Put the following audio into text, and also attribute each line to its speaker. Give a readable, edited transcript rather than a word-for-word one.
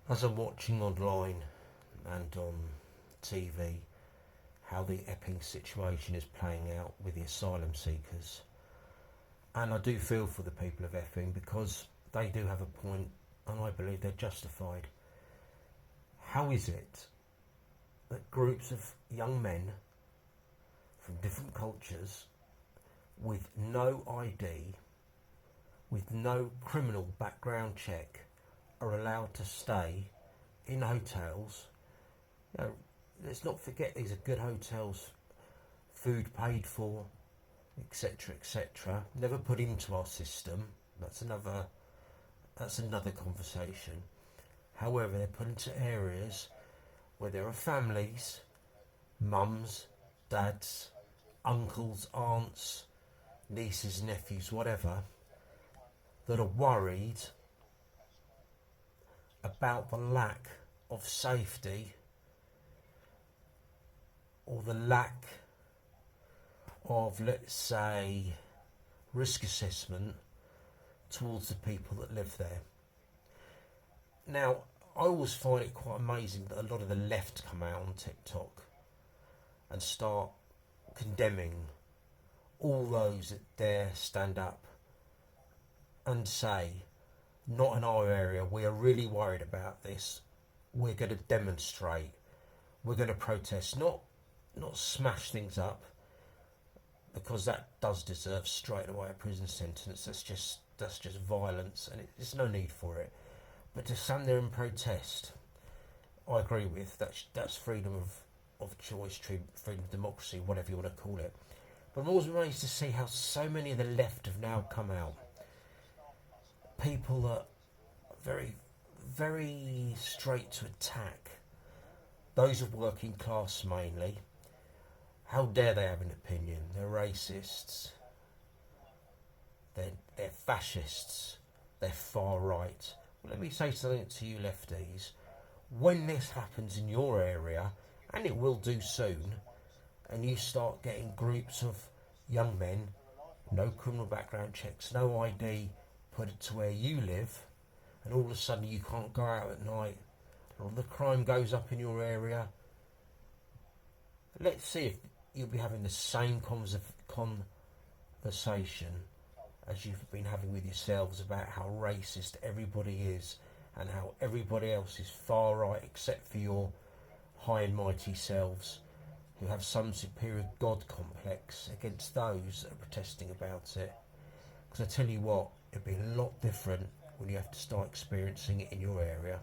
Speaker 1: As I'm watching online and on TV how the Epping situation is playing out with the asylum seekers, and I do feel for the people of Epping because they do have a point and I believe they're justified. How is it that groups of young men from different cultures with no ID, with no criminal background check, are allowed to stay in hotels? You know, let's not forget these are good hotels, food paid for, etc., etc. Never put into our system. That's another conversation. However, they're put into areas where there are families, mums, dads, uncles, aunts, nieces, nephews, whatever, that are worried about the lack of safety or the lack of, let's say, risk assessment towards the people that live there. Now, I always find it quite amazing that a lot of the left come out on TikTok and start condemning all those that dare stand up and say, not in our area, we are really worried about this, we're going to demonstrate, we're going to protest, not smash things up, because that does deserve straight away a prison sentence. That's just violence, and there's no need for it. But to stand there and protest, I agree with that's freedom of choice, freedom of democracy, whatever you want to call it. But I'm always amazed to see how so many of the left have now come out. People that are very, very straight to attack those of working class mainly. How dare they have an opinion? They're racists. They're fascists. They're far right. Well, let me say something to you lefties. When this happens in your area, and it will do soon, and you start getting groups of young men, no criminal background checks, no ID, put it to where you live, and all of a sudden you can't go out at night, and all the crime goes up in your area, let's see if you'll be having the same conversation as you've been having with yourselves about how racist everybody is and how everybody else is far right except for your high and mighty selves who have some superior God complex against those that are protesting about it. Because I tell you what, it'd be a lot different when you have to start experiencing it in your area.